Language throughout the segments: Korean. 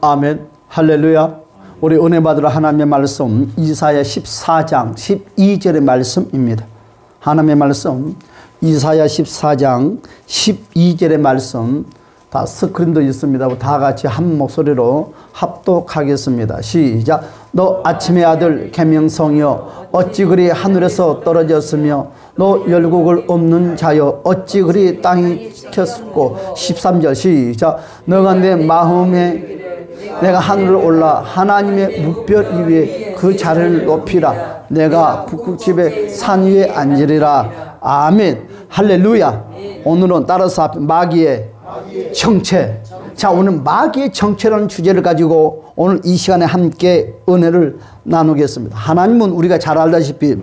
아멘. 할렐루야. 우리 은혜 받으러 하나님의 말씀 이사야 14장 12절의 말씀입니다. 하나님의 말씀 이사야 14장 12절의 말씀 다 스크린도 있습니다. 다 같이 한 목소리로 합독하겠습니다. 시작. 너 아침의 아들 계명성이여 어찌 그리 하늘에서 떨어졌으며 너 열국을 없는 자여 어찌 그리 땅이 지켰고 13절 시작. 너가 내 마음에 내가 하늘을 올라 하나님의 무별 위에 그 자리를 높이라. 내가 북극집의 산 위에 앉으리라. 아멘. 할렐루야. 오늘은 따라서 마귀의 정체. 자, 오늘 마귀의 정체라는 주제를 가지고 오늘 이 시간에 함께 은혜를 나누겠습니다. 하나님은 우리가 잘 알다시피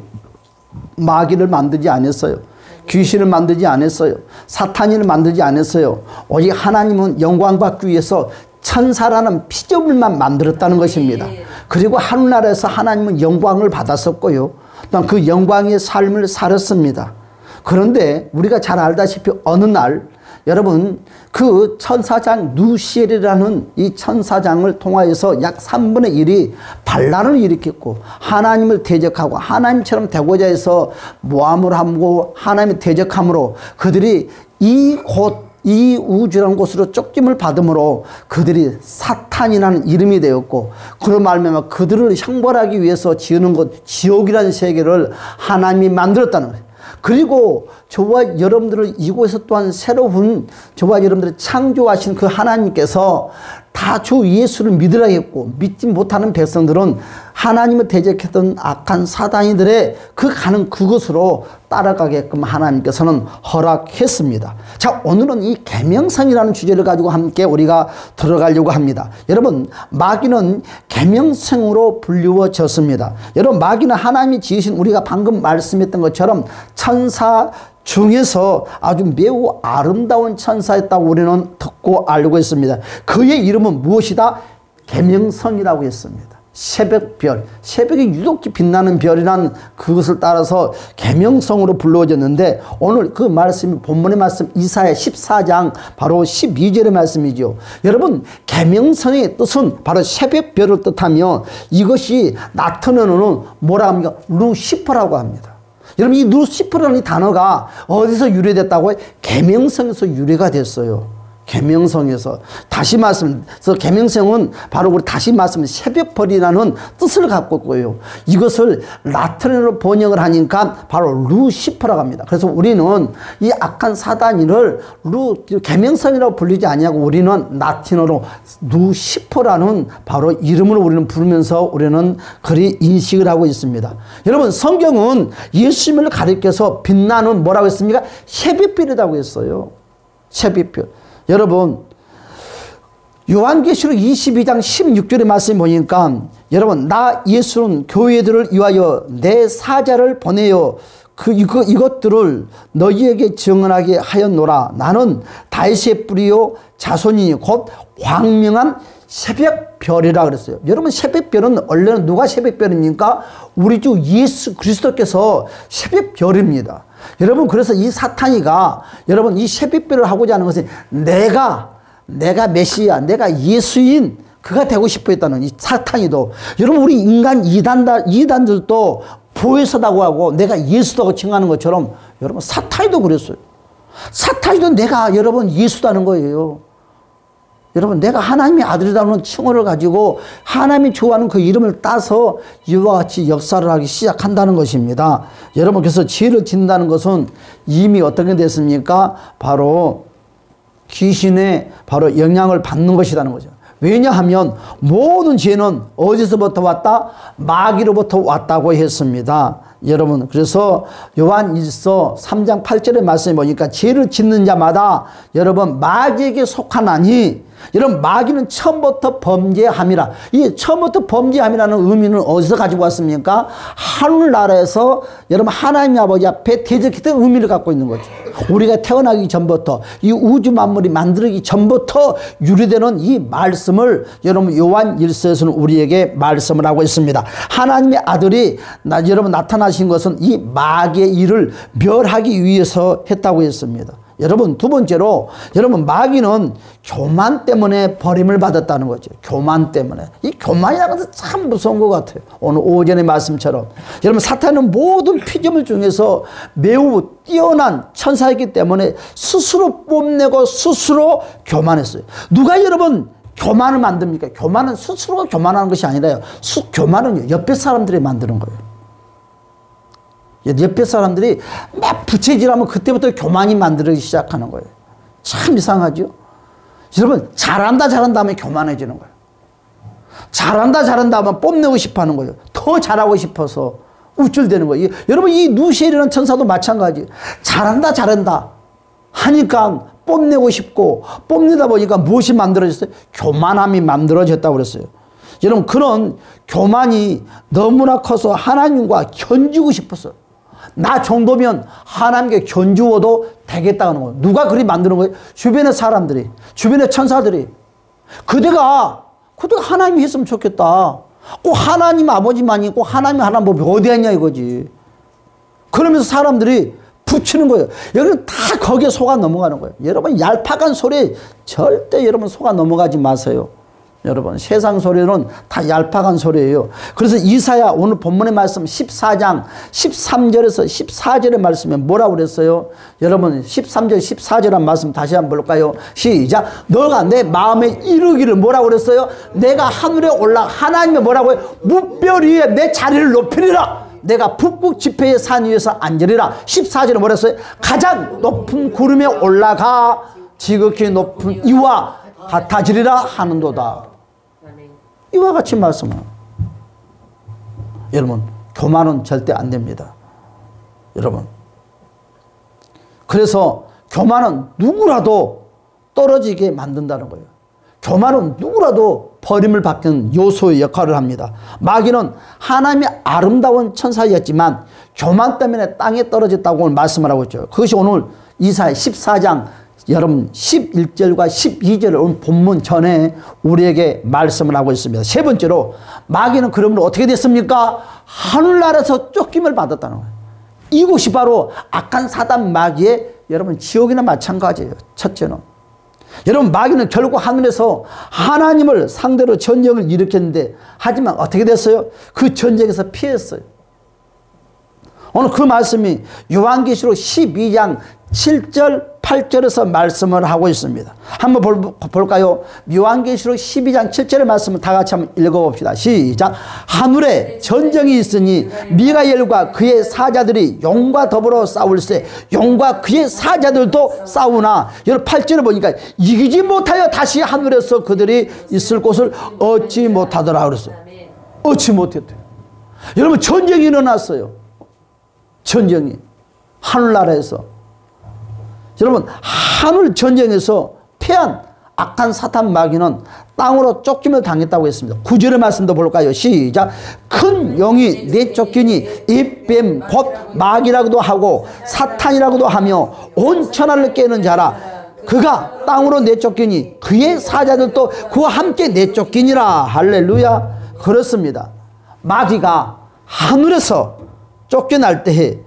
마귀를 만들지 않았어요. 귀신을 만들지 않았어요. 사탄인을 만들지 않았어요. 오직 하나님은 영광 받기 위해서 천사라는 피조물만 만들었다는 것입니다. 그리고 하늘나라에서 하나님은 영광을 받았었고요. 또한 그 영광의 삶을 살았습니다. 그런데 우리가 잘 알다시피 어느 날 여러분 그 천사장 누시엘이라는 이 천사장을 통하여서 약 3분의 1이 반란을 일으켰고 하나님을 대적하고 하나님처럼 되고자 해서 모함을 하고 하나님을 대적함으로 그들이 이 우주라는 곳으로 쫓김을 받음으로 그들이 사탄이라는 이름이 되었고 그런 말미암아 그들을 형벌하기 위해서 지으는 곳 지옥이라는 세계를 하나님이 만들었다는 거예요. 그리고 저와 여러분들을 이곳에서 또한 새로운 저와 여러분들을 창조하신 그 하나님께서 다 주 예수를 믿으라 했고 믿지 못하는 백성들은 하나님을 대적했던 악한 사단이들의 그 가는 그곳으로 따라가게끔 하나님께서는 허락했습니다. 자, 오늘은 이 계명성이라는 주제를 가지고 함께 우리가 들어가려고 합니다. 여러분, 마귀는 계명성으로 불리워졌습니다. 여러분, 마귀는 하나님이 지으신 우리가 방금 말씀했던 것처럼 천사 중에서 아주 매우 아름다운 천사였다고 우리는 듣고 알고 있습니다. 그의 이름은 무엇이다? 계명성이라고 했습니다. 새벽별, 새벽에 유독히 빛나는 별이란 그것을 따라서 계명성으로 불러졌는데 오늘 그 말씀이 본문의 말씀 이사야 14장 바로 12절의 말씀이죠. 여러분, 계명성의 뜻은 바로 새벽별을 뜻하며 이것이 나타내는 뭐라고 합니까? 루시퍼라고 합니다. 여러분, 이 루시퍼라는 이 단어가 어디서 유래됐다고? 계명성에서 유래가 됐어요. 계명성에서. 다시 말씀해서 계명성은 바로 우리 다시 말씀 새벽별이라는 뜻을 갖고 있고요. 이것을 라틴어로 번역을 하니까 바로 루시퍼라고 합니다. 그래서 우리는 이 악한 사단이를 계명성이라고 불리지 아니하고 우리는 라틴어로 루시퍼라는 바로 이름을 우리는 부르면서 우리는 그리 인식을 하고 있습니다. 여러분, 성경은 예수님을 가리켜서 빛나는 뭐라고 했습니까? 새벽별이라고 했어요. 새벽별. 여러분, 요한계시록 22장 16절의 말씀을 보니까 여러분, 나 예수는 교회들을 위하여 내 사자를 보내어 이것들을 너희에게 증언하게 하였노라. 나는 다윗의 뿌리요 자손이니 곧 광명한 새벽별이라 그랬어요. 여러분, 새벽별은 원래는 누가 새벽별입니까? 우리 주 예수 그리스도께서 새벽별입니다. 여러분, 그래서 이 사탄이가 여러분 이 새벽별을 하고자 하는 것은 내가 메시아, 내가 예수인 그가 되고 싶어 했다는 이 사탄이도 여러분 우리 인간 이단들도 보혜사다고 하고 내가 예수다고 칭하는 것처럼 여러분 사탄이도 그랬어요. 사탄이도 내가 여러분 예수다는 거예요. 여러분, 내가 하나님의 아들이라는 칭호를 가지고 하나님이 좋아하는 그 이름을 따서 이와 같이 역사를 하기 시작한다는 것입니다. 여러분, 그래서 죄를 짓는다는 것은 이미 어떻게 됐습니까? 바로 귀신의 바로 영향을 받는 것이라는 거죠. 왜냐하면 모든 죄는 어디서부터 왔다? 마귀로부터 왔다고 했습니다. 여러분, 그래서 요한일서 3장 8절의 말씀에 보니까 죄를 짓는 자마다 여러분 마귀에게 속하나니 여러분 마귀는 처음부터 범죄함이라. 이 처음부터 범죄함이라는 의미는 어디서 가지고 왔습니까? 하늘나라에서 여러분 하나님 아버지 앞에 대적했던 의미를 갖고 있는 거죠. 우리가 태어나기 전부터 이 우주 만물이 만들기 전부터 유래되는 이 말씀을 여러분 요한일서에서는 우리에게 말씀을 하고 있습니다. 하나님의 아들이 여러분 나타나신 것은 이 마귀의 일을 멸하기 위해서 했다고 했습니다. 여러분, 두 번째로, 여러분, 마귀는 교만 때문에 버림을 받았다는 거죠. 교만 때문에. 이 교만이라는 것은 참 무서운 것 같아요. 오늘 오전의 말씀처럼. 여러분, 사탄은 모든 피조물 중에서 매우 뛰어난 천사이기 때문에 스스로 뽐내고 스스로 교만했어요. 누가 여러분, 교만을 만듭니까? 교만은 스스로가 교만하는 것이 아니라요. 교만은 옆에 사람들이 만드는 거예요. 옆에 사람들이 막 부채질하면 그때부터 교만이 만들어지기 시작하는 거예요. 참 이상하죠? 여러분, 잘한다 하면 교만해지는 거예요. 잘한다 하면 뽐내고 싶어 하는 거예요. 더 잘하고 싶어서 우쭐대는 거예요. 여러분, 이 누시엘이라는 천사도 마찬가지. 잘한다 하니까 뽐내고 싶고, 뽐내다 보니까 무엇이 만들어졌어요? 교만함이 만들어졌다고 그랬어요. 여러분, 그런 교만이 너무나 커서 하나님과 견주고 싶었어요. 나 정도면 하나님께 견주어도 되겠다는 거예요. 누가 그리 만드는 거예요? 주변의 사람들이, 주변의 천사들이. 그대가 하나님이 했으면 좋겠다. 꼭 하나님 아버지만이 꼭 하나님 법이 어디 있냐 이거지. 그러면서 사람들이 붙이는 거예요. 여러분, 다 거기에 속아 넘어가는 거예요. 여러분, 얄팍한 소리에 절대 여러분 속아 넘어가지 마세요. 여러분, 세상 소리는 다 얄팍한 소리예요. 그래서 이사야 오늘 본문의 말씀 14장 13절에서 14절의 말씀에 뭐라고 그랬어요? 여러분, 13절 14절한 말씀 다시 한번 볼까요? 시작. 너가 내 마음에 이르기를 뭐라고 그랬어요? 내가 하늘에 올라 하나님의 뭐라고 해요? 무별 위에 내 자리를 높이리라. 내가 북극 지폐의 산 위에서 앉으리라. 14절에 뭐라 했어요? 가장 높은 구름에 올라가 지극히 높은 이와 같아지리라 하는도다. 이와 같이 말씀을. 여러분, 교만은 절대 안 됩니다. 여러분, 그래서 교만은 누구라도 떨어지게 만든다는 거예요. 교만은 누구라도 버림을 받는 요소의 역할을 합니다. 마귀는 하나님의 아름다운 천사였지만 교만 때문에 땅에 떨어졌다고 오늘 말씀을 하고 있죠. 그것이 오늘 이사야 14장 여러분 11절과 12절을 오늘 본문 전에 우리에게 말씀을 하고 있습니다. 세 번째로, 마귀는 그러므로 어떻게 됐습니까? 하늘나라에서 쫓김을 받았다는 거예요. 이곳이 바로 악한 사단 마귀의 여러분 지옥이나 마찬가지예요. 첫째는, 여러분, 마귀는 결국 하늘에서 하나님을 상대로 전쟁을 일으켰는데, 하지만 어떻게 됐어요? 그 전쟁에서 피했어요. 오늘 그 말씀이 요한계시록 12장 7절 8절에서 말씀을 하고 있습니다. 한번 볼까요? 요한계시록 12장 7절의 말씀을 다 같이 한번 읽어봅시다. 시작. 하늘에 전쟁이 있으니 미가엘과 그의 사자들이 용과 더불어 싸울세 용과 그의 사자들도 싸우나, 여러분 8절을 보니까 이기지 못하여 다시 하늘에서 그들이 있을 곳을 얻지 못하더라 그랬어요. 얻지 못했대요. 여러분, 전쟁이 일어났어요. 전쟁이 하늘나라에서. 여러분, 하늘 전쟁에서 패한 악한 사탄 마귀는 땅으로 쫓김을 당했다고 했습니다. 9절의 말씀도 볼까요? 시작. 큰 영이 내쫓기니 이 뱀 곧 마귀라고도 하고 사탄이라고도 하며 온 천하를 깨는 자라. 그가 땅으로 내쫓기니 그의 사자들도 그와 함께 내쫓기니라. 할렐루야. 그렇습니다. 마귀가 하늘에서 쫓겨날 때에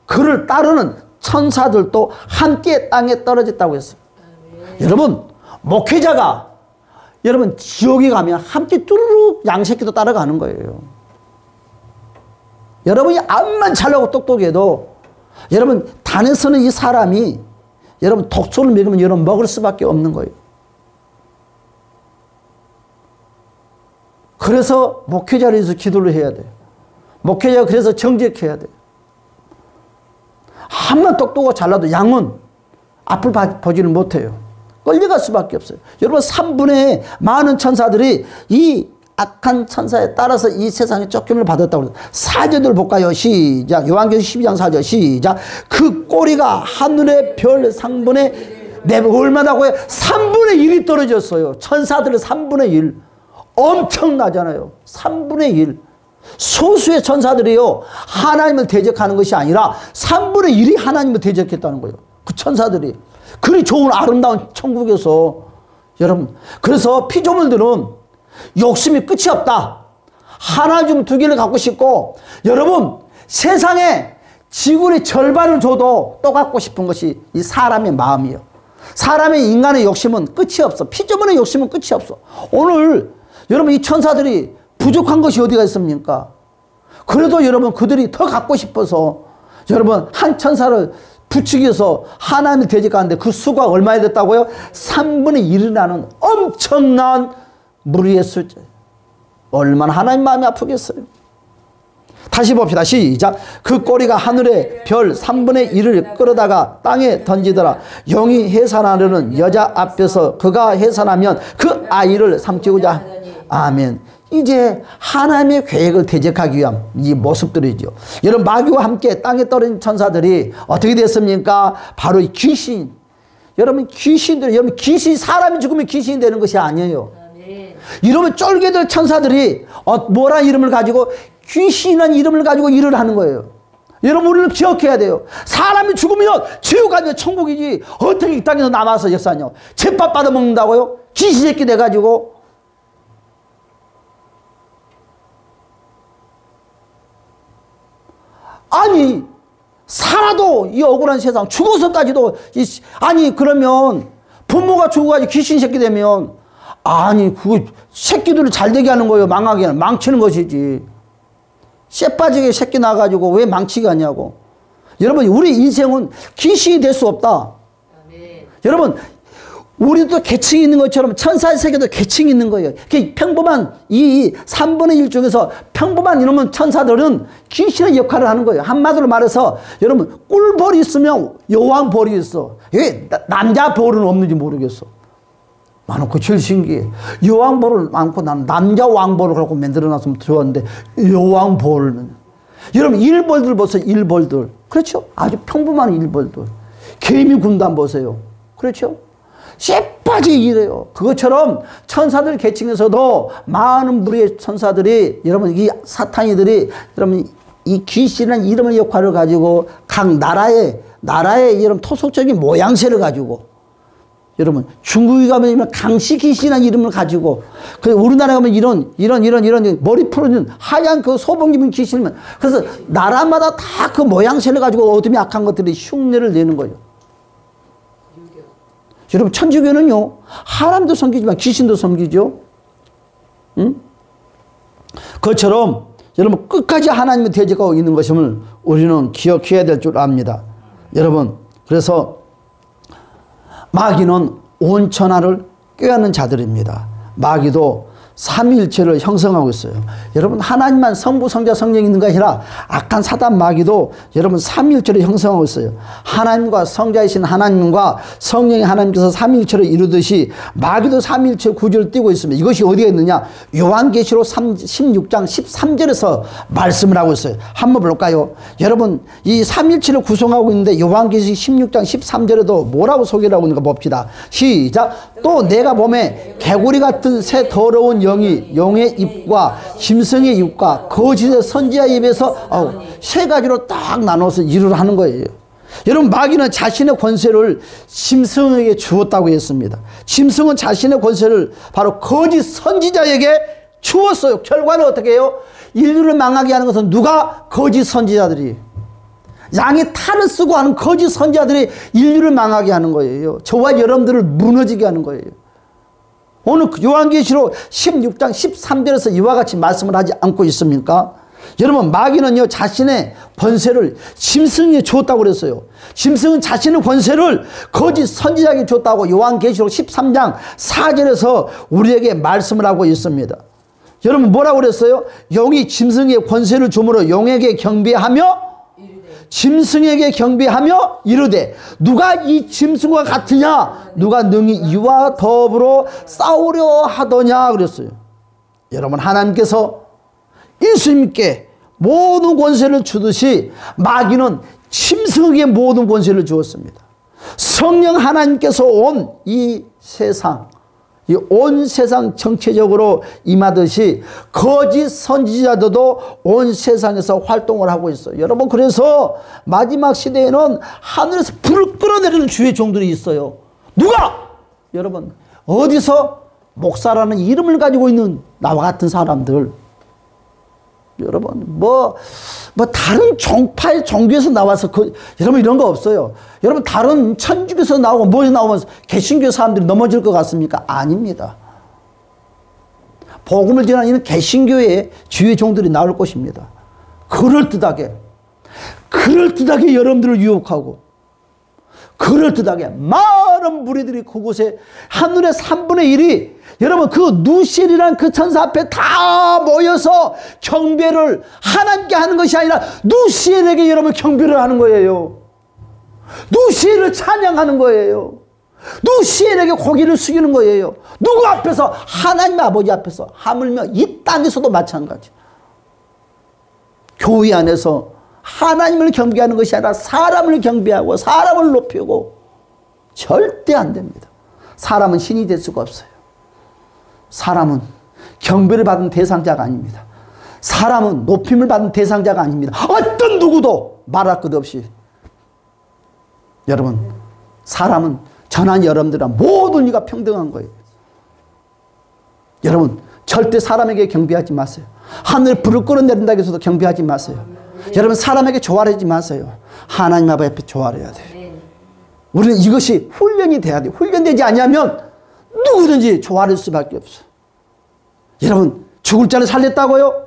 그를 따르는 천사들도 함께 땅에 떨어졌다고 했어요. 여러분, 목회자가 여러분 지옥에 가면 함께 뚜루룩 양새끼도 따라가는 거예요. 여러분이 암만 잘나고 똑똑해도 여러분 단에서는 이 사람이 여러분 독소를 먹으면 여러분 먹을 수밖에 없는 거예요. 그래서 목회자를 위해서 기도를 해야 돼요. 목회자가 그래서 정직해야 돼요. 한번 똑똑하고 잘나도 양은 앞을 보지를 못해요. 끌려갈 수밖에 없어요. 여러분, 3분의 많은 천사들이 이 악한 천사에 따라서 이 세상에 쫓김을 받았다고 그래요. 사절들 볼까요? 시작. 요한계시록 12장 4절 시작. 그 꼬리가 하늘의 별 상분의 얼마다고요? 3분의 1이 떨어졌어요. 천사들의 3분의 1. 엄청나잖아요. 3분의 1. 소수의 천사들이요, 하나님을 대적하는 것이 아니라 3분의 1이 하나님을 대적했다는 거예요. 그 천사들이. 그리 좋은 아름다운 천국에서. 여러분, 그래서 피조물들은 욕심이 끝이 없다. 하나 좀 두 개를 갖고 싶고, 여러분, 세상에 지구의 절반을 줘도 또 갖고 싶은 것이 이 사람의 마음이에요. 사람의 인간의 욕심은 끝이 없어. 피조물의 욕심은 끝이 없어. 오늘 여러분 이 천사들이 부족한 것이 어디가 있습니까? 그래도 여러분 그들이 더 갖고 싶어서 여러분 한 천사를 부추기 위해서 하나님이 대적하는데 그 수가 얼마나 됐다고요? 3분의 1이라는 엄청난 무리의 숫자. 얼마나 하나님 마음이 아프겠어요. 다시 봅시다. 시작. 그 꼬리가 하늘의 별 3분의 1을 끌어다가 땅에 던지더라. 영이 해산하려는 여자 앞에서 그가 해산하면 그 아이를 삼키고자. 아멘. 이제 하나님의 계획을 대적하기 위한 이 모습들이죠. 여러분 마귀와 함께 땅에 떨어진 천사들이 어떻게 됐습니까? 바로 이 귀신. 여러분 귀신들, 여러분 귀신, 사람이 죽으면 귀신이 되는 것이 아니에요. 이러면 쫄개들 천사들이 뭐란 이름을 가지고 귀신이라는 이름을 가지고 일을 하는 거예요. 여러분 우리는 기억해야 돼요. 사람이 죽으면 지옥 아니면 천국이지 어떻게 이 땅에서 남아서 역사하냐. 제밥 받아먹는다고요? 귀신 새끼 돼가지고. 아니 살아도 이 억울한 세상 죽어서까지도 아니 그러면 부모가 죽어가지고 귀신 새끼 되면 아니 그 새끼들을 잘 되게 하는 거예요. 망하게 하는, 망치는 것이지. 쇠 빠지게 새끼 나가지고 왜 망치게 하냐고. 여러분 우리 인생은 귀신이 될 수 없다. 아멘. 여러분 우리도 계층이 있는 것처럼 천사의 세계도 계층이 있는 거예요. 평범한 이 3분의 1 중에서 평범한 이놈은 천사들은 귀신의 역할을 하는 거예요. 한마디로 말해서 여러분 꿀벌이 있으면 여왕벌이 있어. 왜 남자 벌은 없는지 모르겠어. 나는 그 제일 신기해. 여왕벌을 많고 나는 남자 왕벌을 갖고 만들어놨으면 좋았는데 여왕벌은. 여러분 일벌들 보세요. 일벌들. 그렇죠? 아주 평범한 일벌들. 개미 군단 보세요. 그렇죠? 쇠빠지게 일해요. 그것처럼 천사들 계층에서도 많은 무리의 천사들이 여러분 이 사탄이들이 여러분 이 귀신이라는 이름의 역할을 가지고 각 나라의 여러분 토속적인 모양새를 가지고 여러분 중국에 가면 강씨 귀신이라는 이름을 가지고 그 우리나라에 가면 이런 머리 풀어진 하얀 그 소봉 입은 귀신이면 그래서 나라마다 다 그 모양새를 가지고 어둠이 악한 것들이 흉내를 내는 거예요. 여러분 천주교는요 하나님도 섬기지만 귀신도 섬기죠. 응? 그것처럼 여러분 끝까지 하나님을 대적하고 있는 것임을 우리는 기억해야 될 줄 압니다. 여러분 그래서 마귀는 온 천하를 꾀하는 자들입니다. 마귀도 삼위일체를 형성하고 있어요. 여러분 하나님만 성부 성자 성령이 있는 것이 아니라 악한 사단 마귀도 여러분 삼위일체를 형성하고 있어요. 하나님과 성자이신 하나님과 성령의 하나님께서 삼위일체를 이루듯이 마귀도 삼위일체 구조를 띠고 있습니다. 이것이 어디에 있느냐? 요한계시록 16장 13절에서 말씀을 하고 있어요. 한번 볼까요? 여러분 이 삼위일체를 구성하고 있는데 요한계시록 16장 13절에도 뭐라고 소개를 하고 있는가 봅시다. 시작. 또 내가 보매 개구리 같은 새 더러운 영이 용의 입과 짐승의 입과 거짓의 선지자의 입에서 세 가지로 딱 나눠서 일을 하는 거예요. 여러분 마귀는 자신의 권세를 짐승에게 주었다고 했습니다. 짐승은 자신의 권세를 바로 거짓 선지자에게 주었어요. 결과는 어떻게 해요? 인류를 망하게 하는 것은 누가? 거짓 선지자들이. 양의 탈을 쓰고 하는 거짓 선지자들이 인류를 망하게 하는 거예요. 저와 여러분들을 무너지게 하는 거예요. 오늘 요한계시록 16장 13절에서 이와 같이 말씀을 하지 않고 있습니까? 여러분 마귀는요 자신의 권세를 짐승에게 줬다고 그랬어요. 짐승은 자신의 권세를 거짓 선지자에게 줬다고 요한계시록 13장 4절에서 우리에게 말씀을 하고 있습니다. 여러분 뭐라고 그랬어요? 용이 짐승의 권세를 주므로 용에게 경배하며 짐승에게 경배하며 이르되 누가 이 짐승과 같으냐? 누가 능히 이와 더불어 싸우려 하더냐? 그랬어요. 여러분 하나님께서 예수님께 모든 권세를 주듯이 마귀는 짐승에게 모든 권세를 주었습니다. 성령 하나님께서 온 이 세상 이 온 세상 전체적으로 임하듯이 거짓 선지자들도 온 세상에서 활동을 하고 있어요. 여러분 그래서 마지막 시대에는 하늘에서 불을 끌어내리는 주의 종들이 있어요. 누가? 여러분 어디서? 목사라는 이름을 가지고 있는 나와 같은 사람들. 여러분, 다른 종파의 종교에서 나와서 여러분 이런 거 없어요. 여러분 다른 천주교에서 나오고 뭐에 나오면 개신교 사람들이 넘어질 것 같습니까? 아닙니다. 복음을 전하는 개신교의 주의 종들이 나올 것입니다. 그럴듯하게 여러분들을 유혹하고 그럴듯하게 많은 무리들이 그곳에 하늘의 3분의 1이 여러분 그 누시엘이라는 그 천사 앞에 다 모여서 경배를 하나님께 하는 것이 아니라 누시엘에게 여러분 경배를 하는 거예요. 누시엘을 찬양하는 거예요. 누시엘에게 고개를 숙이는 거예요. 누구 앞에서? 하나님 아버지 앞에서. 하물며 이 땅에서도 마찬가지. 교회 안에서 하나님을 경배하는 것이 아니라 사람을 경배하고 사람을 높이고 절대 안 됩니다. 사람은 신이 될 수가 없어요. 사람은 경배를 받은 대상자가 아닙니다. 사람은 높임을 받은 대상자가 아닙니다. 어떤 누구도 말할 것 없이 여러분 사람은 전한 여러분들과 모든 이가 평등한 거예요. 여러분 절대 사람에게 경배하지 마세요. 하늘 불을 끌어내린다고 해서도 경배하지 마세요. 여러분 사람에게 조아리지 마세요. 하나님 아버지 앞에 조아려야 돼요. 우리는 이것이 훈련이 돼야 돼요. 훈련되지 않으면 누구든지 조아릴 수밖에 없어요. 여러분 죽을 자를 살렸다고요?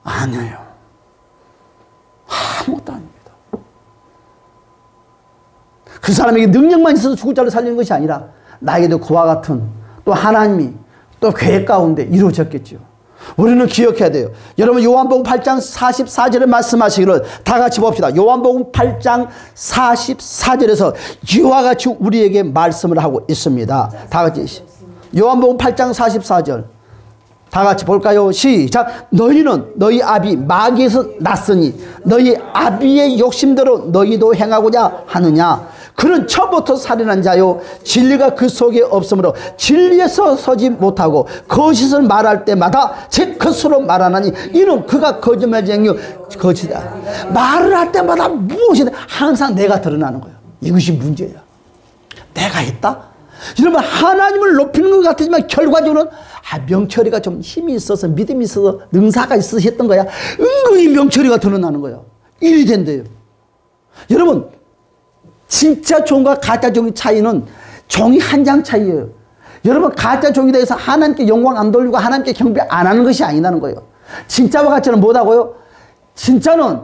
아니에요. 아무것도 아닙니다. 그 사람에게 능력만 있어서 죽을 자를 살리는 것이 아니라 나에게도 그와 같은 또 하나님이 또 계획 가운데 이루어졌겠죠. 우리는 기억해야 돼요. 여러분 요한복음 8장 44절에 말씀하시기를 다 같이 봅시다. 요한복음 8장 44절에서 이와 같이 우리에게 말씀을 하고 있습니다. 다 같이 요한복음 8장 44절 다 같이 볼까요? 시작. 너희는 너희 아비 마귀에서 났으니 너희 아비의 욕심대로 너희도 행하고자 하느냐. 그는 처음부터 살인한 자요 진리가 그 속에 없으므로 진리에서 서지 못하고 거짓을 말할 때마다 제 것으로 말하나니 이는 그가 거짓말쟁이요 거짓이다. 말을 할 때마다 무엇이든 항상 내가 드러나는 거예요. 이것이 문제야. 내가 했다? 여러분 하나님을 높이는 것 같지만 결과적으로는 명철이가 좀 힘이 있어서 믿음이 있어서 능사가 있어서 했던 거야. 은근히 명철이가 드러나는 거예요. 일이 된대요. 여러분 진짜 종과 가짜 종의 차이는 종이 한 장 차이예요. 여러분 가짜 종에 대해서 하나님께 영광 안 돌리고 하나님께 경배 안 하는 것이 아니라는 거예요. 진짜와 가짜는 뭐라고요? 진짜는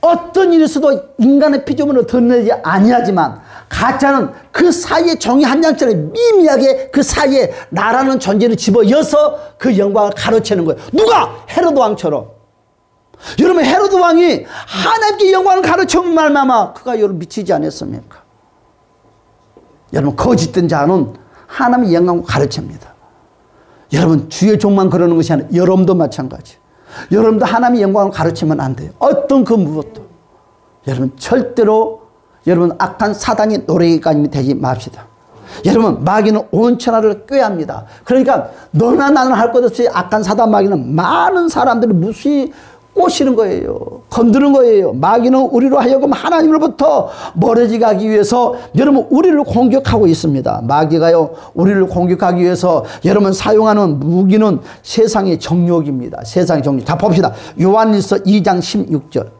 어떤 일이 있어도 인간의 피조물로 드러내지 아니하지만 가짜는 그 사이에 종이 한 장처럼 미미하게 그 사이에 나라는 존재를 집어여서 그 영광을 가로채는 거예요. 누가? 헤로드 왕처럼. 여러분 헤로드 왕이 하나님께 영광을 가르치는 말마마 그가 여러분 미치지 않았습니까? 여러분 거짓된 자는 하나님의 영광을 가르칩니다. 여러분 주의 종만 그러는 것이 아니라 여러분도 마찬가지. 여러분도 하나님의 영광을 가르치면 안 돼요. 어떤 그 무엇도. 여러분 절대로 여러분 악한 사단이 노래기까지 되지 맙시다. 여러분 마귀는 온 천하를 꾀합니다. 그러니까 너나 나는 할 것 없이 악한 사단 마귀는 많은 사람들을 무수히 꼬시는 거예요. 건드는 거예요. 마귀는 우리로 하여금 하나님으로부터 멀어지게 하기 위해서 여러분 우리를 공격하고 있습니다. 마귀가요 우리를 공격하기 위해서 여러분 사용하는 무기는 세상의 정욕입니다. 세상의 정욕. 자 봅시다. 요한일서 2장 16절.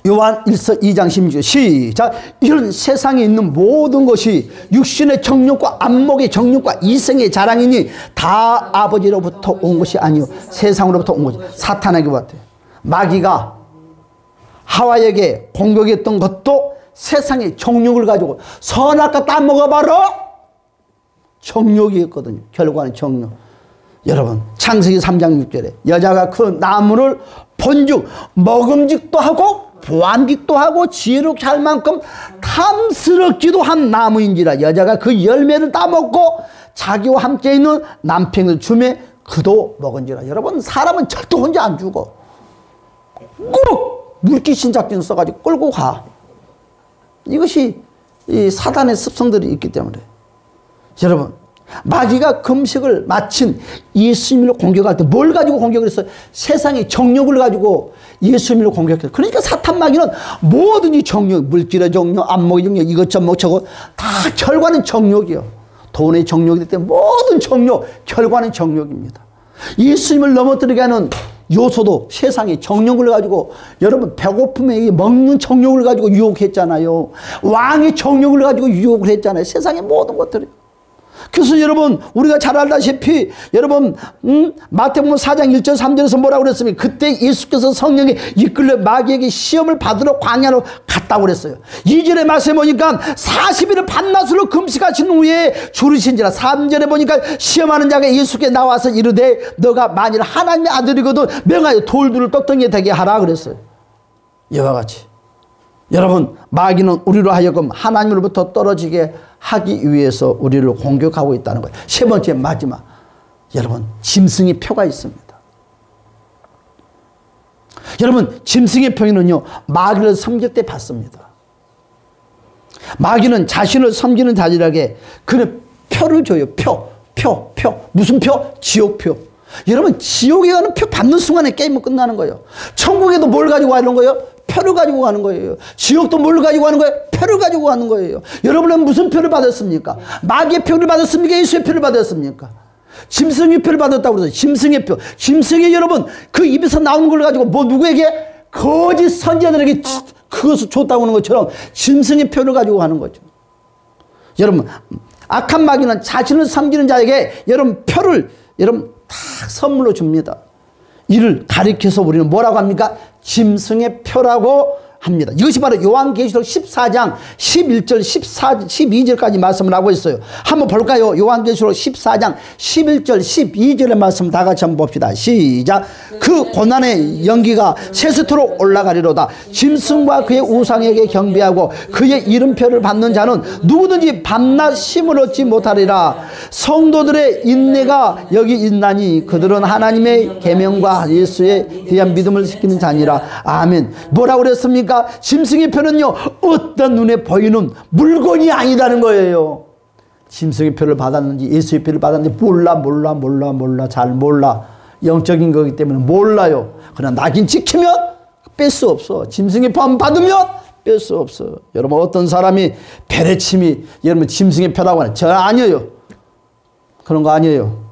요한일서 2장 16절 시작. 이런 세상에 있는 모든 것이 육신의 정욕과 안목의 정욕과 이성의 자랑이니 다 아버지로부터 온 것이 아니요 세상으로부터 온 것이 사탄에게 왔대요. 마귀가 하와에게 공격했던 것도 세상의 정욕을 가지고 선악과 따먹어봐라 정욕이었거든요. 결과는 정욕. 여러분 창세기 3장 6절에 여자가 그 나무를 본즉 먹음직도 하고 보암직도 하고 지혜롭게 할 만큼 탐스럽기도 한 나무인지라 여자가 그 열매를 따먹고 자기와 함께 있는 남편을 주매 그도 먹은지라. 여러분 사람은 절대 혼자 안 죽어. 꼭 물귀신 작전 써가지고 끌고 가. 이것이 이 사단의 습성들이 있기 때문에. 여러분 마귀가 금식을 마친 예수님을 공격할 때 뭘 가지고 공격을 했어요? 세상의 정욕을 가지고 예수님을 공격했어요. 그러니까 사탄 마귀는 뭐든지 정욕, 물질의 정욕, 안목의 정욕, 이것저것 저것 다 결과는 정욕이요. 돈의 정욕이기 때문에 모든 정욕, 결과는 정욕입니다. 예수님을 넘어뜨리게 하는 요소도 세상의 정욕을 가지고, 여러분 배고픔에 먹는 정욕을 가지고 유혹했잖아요. 왕의 정욕을 가지고 유혹을 했잖아요. 세상의 모든 것들이. 그래서 여러분 우리가 잘 알다시피 여러분 마태복음 4장 1절 3절에서 뭐라고 그랬습니까? 그때 예수께서 성령에 이끌려 마귀에게 시험을 받으러 광야로 갔다고 그랬어요. 2절에 말씀해 보니까 40일을 밤낮으로 금식하신 후에 줄이신지라. 3절에 보니까 시험하는 자가 예수께 나와서 이르되 너가 만일 하나님의 아들이거든 명하여 돌들을 떡덩이에 대게 하라 그랬어요. 이와 같이 여러분 마귀는 우리로 하여금 하나님으로부터 떨어지게 하기 위해서 우리를 공격하고 있다는 거예요. 세 번째 마지막, 여러분 짐승의 표가 있습니다. 여러분 짐승의 표는요 마귀를 섬길 때 받습니다. 마귀는 자신을 섬기는 자들에게 그는 표를 줘요. 표. 무슨 표? 지옥표. 여러분 지옥에 가는 표 받는 순간에 게임은 끝나는 거예요. 천국에도 뭘 가지고 가는 거예요? 표를 가지고 가는 거예요. 지옥도 뭘 가지고 가는 거예요? 표를 가지고 가는 거예요. 여러분은 무슨 표를 받았습니까? 마귀의 표를 받았습니까? 예수의 표를 받았습니까? 짐승의 표를 받았다고 그러죠. 짐승의 표. 짐승이 여러분 그 입에서 나오는 걸 가지고 뭐 누구에게? 거짓 선지자들에게 그것을 줬다고 하는 것처럼 짐승의 표를 가지고 가는 거죠. 여러분 악한 마귀는 자신을 섬기는 자에게 여러분 표를 여러분 다 선물로 줍니다. 이를 가리켜서 우리는 뭐라고 합니까? 짐승의 표라고 합니다. 이것이 바로 요한계시록 14장 11절 12절까지 말씀을 하고 있어요. 한번 볼까요? 요한계시록 14장 11절 12절의 말씀 다 같이 한번 봅시다. 시작. 그 고난의 연기가 세세토록 올라가리로다. 짐승과 그의 우상에게 경배하고 그의 이름표를 받는 자는 누구든지 밤낮 쉼을 얻지 못하리라. 성도들의 인내가 여기 있나니 그들은 하나님의 계명과 예수에 대한 믿음을 지키는 자니라. 아멘. 뭐라고 그랬습니까? 짐승의 표는요 어떤 눈에 보이는 물건이 아니다는 거예요. 짐승의 표를 받았는지 예수의 표를 받았는지 몰라. 잘 몰라. 영적인 거기 때문에 몰라요. 그러나 낙인 찍히면 뺄 수 없어. 짐승의 표 받으면 뺄 수 없어. 여러분 어떤 사람이 배려침이 여러분 짐승의 표라고 하는 저 아니에요. 그런 거 아니에요.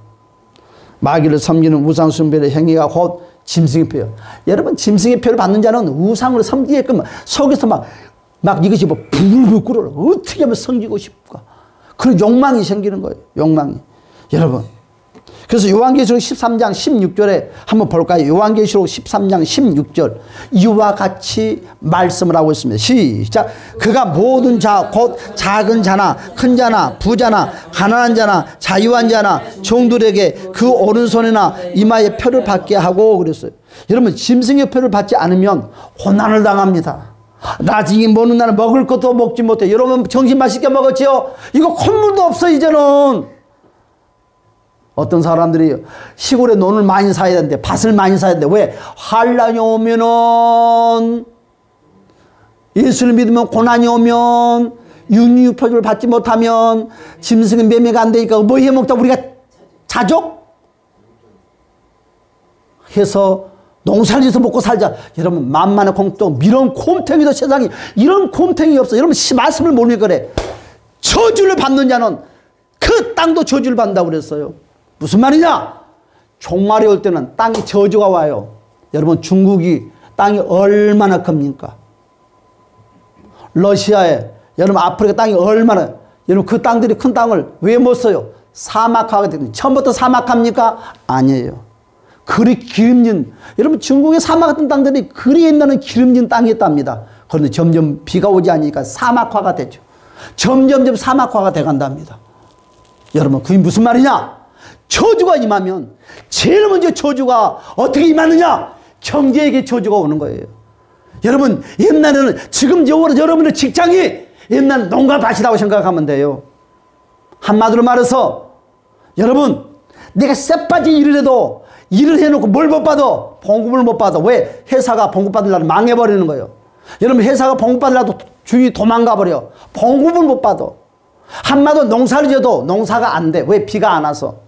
마귀를 섬기는 우상 숭배의 행위가 곧 짐승의 표요. 여러분 짐승의 표를 받는 자는 우상으로 섬기게끔 속에서 막 이것이 뭐 부글부글 끓어. 어떻게 하면 섬기고 싶을까? 그런 욕망이 생기는 거예요. 욕망이. 여러분 그래서 요한계시록 13장 16절에 한번 볼까요? 요한계시록 13장 16절 이와 같이 말씀을 하고 있습니다. 시작. 그가 모든 자 곧 작은 자나 큰 자나 부자나 가난한 자나 자유한 자나 종들에게 그 오른손이나 이마에 표를 받게 하고 그랬어요. 여러분 짐승의 표를 받지 않으면 고난을 당합니다. 나중에 먹는 날은 먹을 것도 먹지 못해. 여러분 정신 맛있게 먹었지요? 이거 콧물도 없어 이제는. 어떤 사람들이 시골에 논을 많이 사야 되는데 밭을 많이 사야 되는데 왜? 환란이 오면은 예수를 믿으면 고난이 오면 윤유표를 받지 못하면 짐승은 매매가 안 되니까 뭐 해먹다 우리가 자족? 해서 농사를 지어서 먹고 살자. 여러분 만만한 공통 이런 곰탱이도 세상에 이런 곰탱이 없어. 여러분 말씀을 모르니까 그래. 저주를 받는 자는 그 땅도 저주를 받는다고 그랬어요. 무슨 말이냐? 종말이 올 때는 땅에 저주가 와요. 여러분 중국이 땅이 얼마나 큽니까? 러시아에 여러분 아프리카 땅이 얼마나 여러분 그 땅들이 큰 땅을 왜 못 써요? 사막화가 되는 처음부터 사막합니까? 아니에요. 그리 기름진 여러분 중국의 사막 같은 땅들이 그리 옛날에는 기름진 땅이었답니다. 그런데 점점 비가 오지 않으니까 사막화가 되죠. 점점점 사막화가 돼간답니다. 여러분 그게 무슨 말이냐? 저주가 임하면 제일 먼저 저주가 어떻게 임하느냐? 경제에게 저주가 오는 거예요. 여러분 옛날에는 지금 여러분의 직장이 옛날 농가 밭이라고 생각하면 돼요. 한마디로 말해서 여러분 내가 쎄빠지 일을 해도 일을 해놓고 뭘 못 받아? 봉급을 못 받아. 왜? 회사가 봉급 받으려면 망해버리는 거예요. 여러분 회사가 봉급 받으려도 주인이 도망가 버려. 봉급을 못 받아. 한마디로 농사를 지어도 농사가 안 돼. 왜? 비가 안 와서.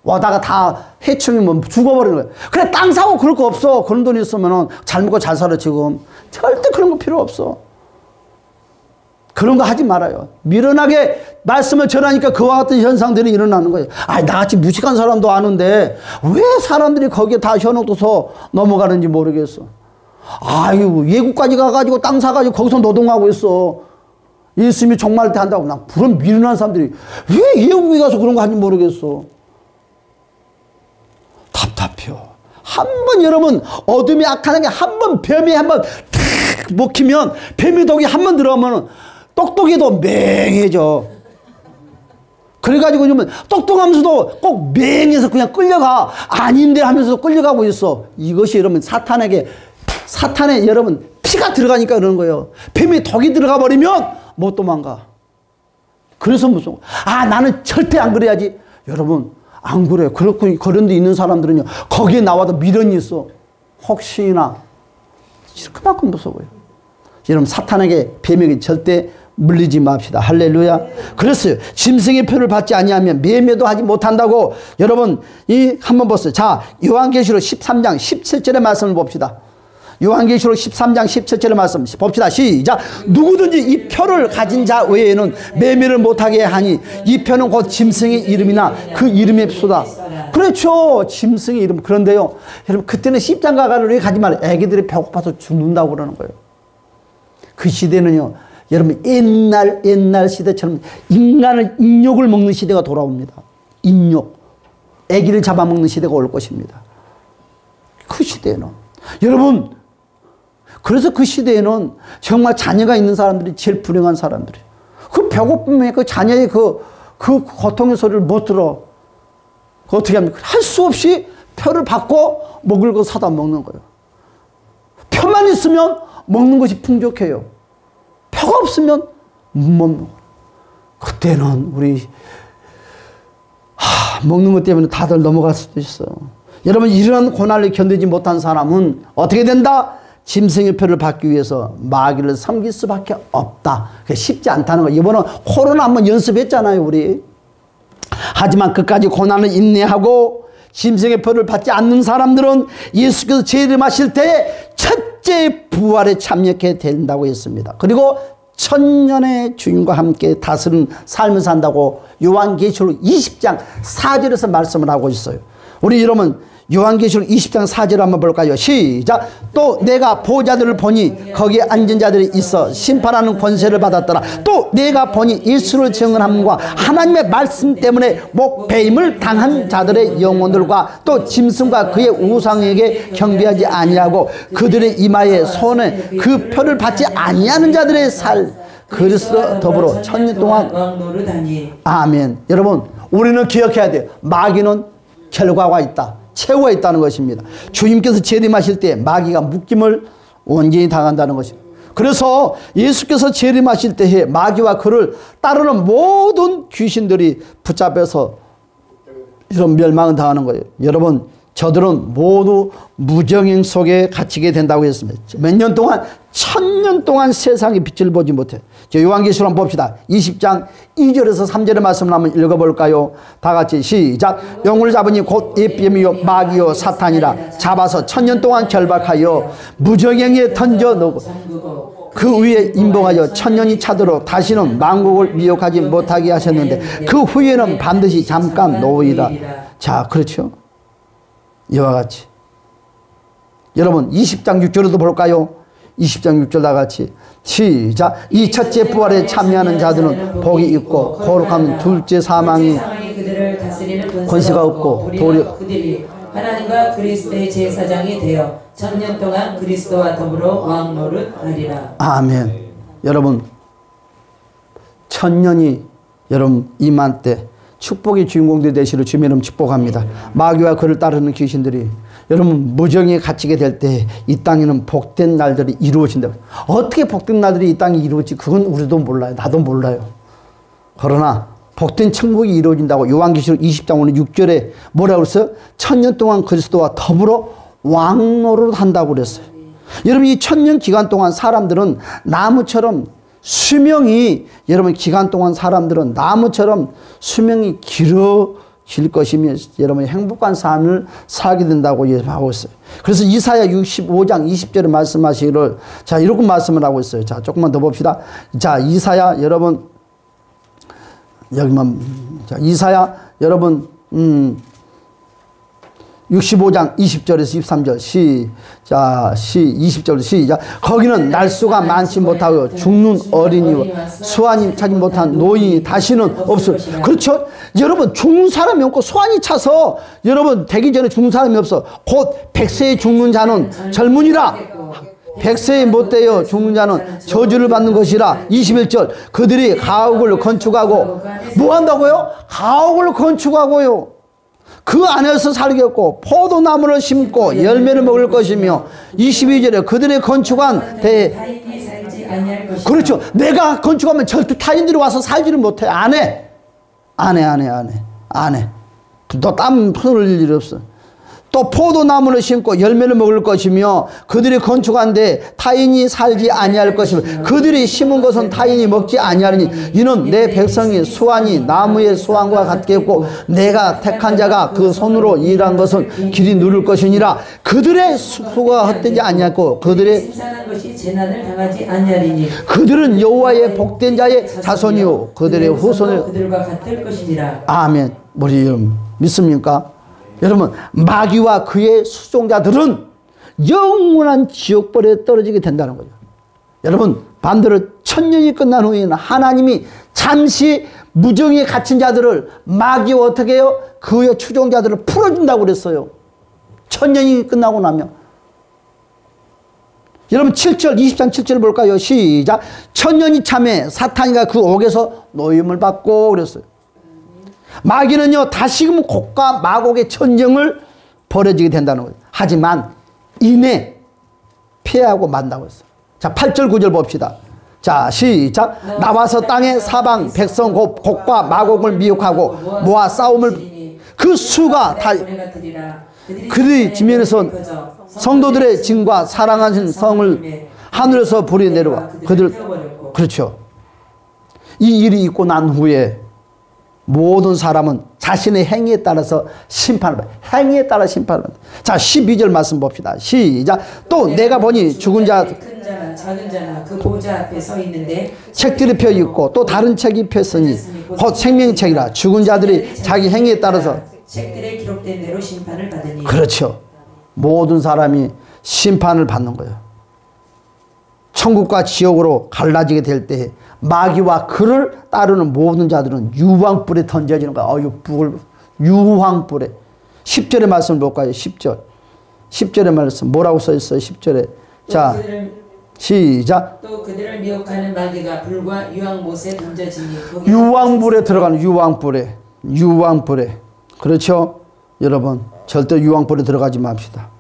와다가 다 해충이면 죽어버리는 거예요. 그래 땅 사고 그럴 거 없어. 그런 돈 있으면 잘 먹고 잘 살아 지금. 절대 그런 거 필요 없어. 그런 거 하지 말아요. 미련하게 말씀을 전하니까 그와 같은 현상들이 일어나는 거예요. 아, 나같이 무식한 사람도 아는데 왜 사람들이 거기에 다 현혹돼서 넘어가는지 모르겠어. 아유, 외국까지 가가지고 땅 사가지고 거기서 노동하고 있어. 예수님이 종말 때 한다고. 난 그런 미련한 사람들이 왜 외국에 가서 그런 거 하는지 모르겠어. 답답해요. 한번 여러분 어둠이 악한 게 한번 뱀이 한번 탁 먹히면 뱀의 독이 한번 들어가면 똑똑해도 맹해져. 그래가지고 그러면 똑똑하면서도 꼭 맹해서 그냥 끌려가. 아닌데 하면서 끌려가고 있어. 이것이 여러분 사탄의 여러분 피가 들어가니까 그러는 거예요. 뱀의 독이 들어가 버리면 못 도망가. 그래서 무슨 나는 절대 안 그래야지. 여러분 안 그래. 그렇고 그런 데 있는 사람들은요 거기에 나와도 미련이 있어. 혹시나 그만큼 무서워요. 여러분 사탄에게 뱀에게 절대 물리지 맙시다. 할렐루야. 그랬어요. 짐승의 표를 받지 아니하면 매매도 하지 못한다고. 여러분 한번 보세요. 자, 요한계시록 13장 17절의 말씀을 봅시다. 요한계시록 13장 17절의 말씀 봅시다. 시작. 누구든지 이 표를 가진 자 외에는 매매를 못하게 하니 이 표는 곧 짐승의 이름이나 그 이름의 표다. 그렇죠. 짐승의 이름. 그런데요 여러분 그때는 십자가를 왜 가지 말아요. 애기들이 배고파서 죽는다고 그러는 거예요. 그 시대는요 여러분 옛날 시대처럼 인간을 먹는 시대가 돌아옵니다. 인욕. 애기를 잡아먹는 시대가 올 것입니다. 그 시대에는 여러분 그래서 그 시대에는 정말 자녀가 있는 사람들이 제일 불행한 사람들이에요. 그 배고픔에 그 자녀의 그 고통의 소리를 못 들어. 어떻게 합니까? 할 수 없이 표를 받고 먹을 거 사다 먹는 거예요. 표만 있으면 먹는 것이 풍족해요. 표가 없으면 못 먹어. 그때는 우리 먹는 것 때문에 다들 넘어갈 수도 있어요. 여러분 이런 고난을 견디지 못한 사람은 어떻게 된다? 짐승의 표를 받기 위해서 마귀를 섬길 수밖에 없다. 그게 쉽지 않다는 거예요. 이번에 코로나 한번 연습했잖아요 우리. 하지만 끝까지 고난을 인내하고 짐승의 표를 받지 않는 사람들은 예수께서 재림하실 때 첫째 부활에 참여하게 된다고 했습니다. 그리고 천년의 주인과 함께 다스리는 삶을 산다고 요한계시록 20장 4절에서 말씀을 하고 있어요. 우리 여러분 요한계시록 20장 4절 한번 볼까요? 시작. 또 내가 보좌들을 보니 거기에 앉은 자들이 있어 심판하는 권세를 받았더라. 또 내가 보니 예수를 증언함과 하나님의 말씀 때문에 목배임을 당한 자들의 영혼들과 또 짐승과 그의 우상에게 경배하지 아니하고 그들의 이마에 손에 그 표를 받지 아니하는 자들의 살 그리스도 더불어 천년 동안 아멘. 여러분 우리는 기억해야 돼요. 마귀는 결과가 있다. 최후가 있다는 것입니다. 주님께서 재림하실 때 마귀가 묶임을 온전히 당한다는 것입니다. 그래서 예수께서 재림하실 때에 마귀와 그를 따르는 모든 귀신들이 붙잡혀서 이런 멸망을 당하는 거예요. 여러분 저들은 모두 무정행 속에 갇히게 된다고 했습니다. 몇 년 동안? 1000년 동안 세상의 빛을 보지 못해. 요한계시록 한번 봅시다. 20장 2절에서 3절의 말씀을 한번 읽어볼까요? 다 같이 시작. 영을 잡으니 곧 에피엠이요 마귀요 사탄이라 잡아서 1000년 동안 결박하여 무정행에 던져 놓고 그 위에 임봉하여 1000년이 차도록 다시는 만국을 미혹하지 못하게 하셨는데 그 후에는 반드시 잠깐 놓으리라. 자, 그렇죠? 이와 같이 여러분 20장 6절에도 볼까요? 20장 6절 다 같이 시작. 이 첫째 부활에 참여하는 자들은 복이 있고 거룩한 둘째 사망이 권세가 없고 도리어 그들이 하나님과 그리스도의 제사장이 되어 천년 동안 그리스도와 더불어 왕노릇하리라. 아멘. 여러분 천년이 여러분 임한 때 축복의 주인공들이 되시를 주님 이름 축복합니다. 마귀와 그를 따르는 귀신들이 여러분 무정에 갇히게 될 때 이 땅에는 복된 날들이 이루어진다. 어떻게 복된 날들이 이 땅에 이루어질지 그건 우리도 몰라요. 나도 몰라요. 그러나 복된 천국이 이루어진다고 요한계시록 20장 오늘 6절에 뭐라고 그랬어요? 1000년 동안 그리스도와 더불어 왕노릇 한다고 그랬어요. 여러분 이 1000년 기간 동안 사람들은 나무처럼 수명이 여러분 기간 동안 사람들은 나무처럼 수명이 길어질 것이며 여러분 행복한 삶을 살게 된다고 예언하고 있어요. 그래서 이사야 65장 20절에 말씀하시기를 자 이렇게 말씀을 하고 있어요. 자 조금만 더 봅시다. 자 이사야 여러분 여기만, 자, 이사야, 여러분, 65장 20절에서 23절, 20절 시작. 거기는 날수가 많지 못하고 죽는 어린이와 수완이 차지 못한 노인이 다시는 없을. 그렇죠? 여러분, 죽는 사람이 없고 수완이 차서 여러분 되기 전에 죽는 사람이 없어. 곧 100세에 죽는 자는 젊으니라. 100세에 못되어 죽는 자는 저주를 받는 것이라. 21절. 그들이 가옥을 건축하고 뭐 한다고요? 가옥을 건축하고요. 그 안에서 살겠고 포도나무를 심고 열매를 먹을 것이며 22절에 그들의 건축한 대. 그렇죠. 내가 건축하면 절대 타인들이 와서 살지를 못해. 안 해. 너 땀 흘릴 일이 없어. 또 포도나무를 심고 열매를 먹을 것이며 그들이 건축한데 타인이 살지 아니할 것이며 그들이 심은 것은 타인이 먹지 아니하리니 이는 내 백성이 수완이 나무의 수완과 같겠고 내가 택한 자가 그 손으로 일한 것은 길이 누를 것이니라. 그들의 수고가 헛되지 아니하고 그들의 생산한 것이 재난을 당하지 아니하리니 그들은 여호와의 복된 자의 자손이요 그들의 후손을 그들과 같을 것이니라. 아멘. 우리 여러분 믿습니까? 여러분, 마귀와 그의 수종자들은 영원한 지옥벌에 떨어지게 된다는 거죠. 여러분, 반대로 천년이 끝난 후에는 하나님이 잠시 무정에 갇힌 자들을 마귀와 어떻게 해요? 그의 추종자들을 풀어준다고 그랬어요. 천년이 끝나고 나면. 여러분 7절 20장 7절 볼까요? 시작. 천년이 참에 사탄이가 그 옥에서 노임을 받고 그랬어요. 마귀는요 다시금 곡과 마곡의 천정을 벌어지게 된다는 거예요. 하지만 이내 피하고 만다고 했어요. 자 8절 9절 봅시다. 자 시작. 나와서 땅의 사방 백성 곡과 마곡을 미혹하고 모아 싸움을 그 수가 다 그들이 지면에서 성도들의 진과 사랑하신 성을 하늘에서 불이 내려와 그들. 그렇죠. 이 일이 있고 난 후에 모든 사람은 자신의 행위에 따라서 심판을 받아요. 행위에 따라 심판을 받아요. 자 12절 말씀 봅시다. 시작. 또 내가 보니 죽은 자 큰 자나 작은 자나 그 보좌 앞에 서 있는데 책들이 펴 있고 또 다른 책이 폈으니 곧 생명책이라. 죽은 자들이 자기 행위에 따라서 책들에 기록된 대로 심판을 받으니. 그렇죠. 모든 사람이 심판을 받는 거예요. 천국과 지옥으로 갈라지게 될 때 마귀와 그를 따르는 모든 자들은 유황불에 던져지는 거야. 유황불에. 10절의 말씀을 볼까요? 10절. 10절의 말씀 뭐라고 써 있어요? 10절에. 자 시작. 또 그들을 미혹하는 마귀가 불과 유황못에 던져지니 유황불에 들어가는 유황불에. 그렇죠? 여러분 절대 유황불에 들어가지 맙시다.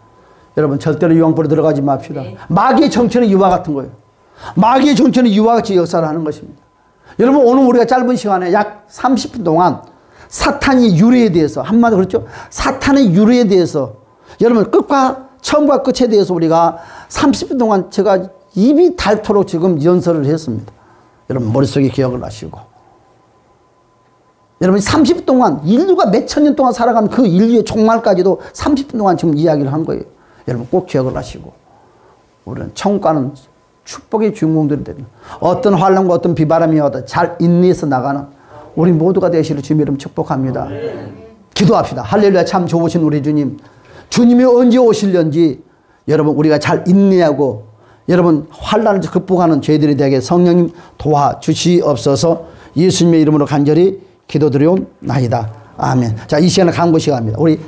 여러분 절대로 유황불에 들어가지 맙시다. 네. 마귀의 정체는 유화 같은 거예요. 마귀의 정체는 유화 같이 역사를 하는 것입니다. 여러분 오늘 우리가 짧은 시간에 약 30분 동안 사탄의 유래에 대해서 한마디로 그렇죠? 사탄의 유래에 대해서 여러분 처음과 끝에 대해서 우리가 30분 동안 제가 입이 닳도록 지금 연설을 했습니다. 여러분 머릿속에 기억을 하시고 여러분 30분 동안 인류가 몇천 년 동안 살아간 그 인류의 종말까지도 30분 동안 지금 이야기를 한 거예요. 여러분 꼭 기억을 하시고 우리는 천국가는 축복의 주인공들이 되는 어떤 환난과 어떤 비바람이 와도 잘 인내해서 나가는 우리 모두가 되시기를 주님 이름 축복합니다. 기도합시다. 할렐루야. 참 좋으신 우리 주님. 주님이 언제 오실런지 여러분 우리가 잘 인내하고 여러분 환난을 극복하는 저희들이 되게 성령님 도와주시옵소서. 예수님의 이름으로 간절히 기도드리옵나이다. 아멘. 자, 이 시간에 강구 시간입니다. 우리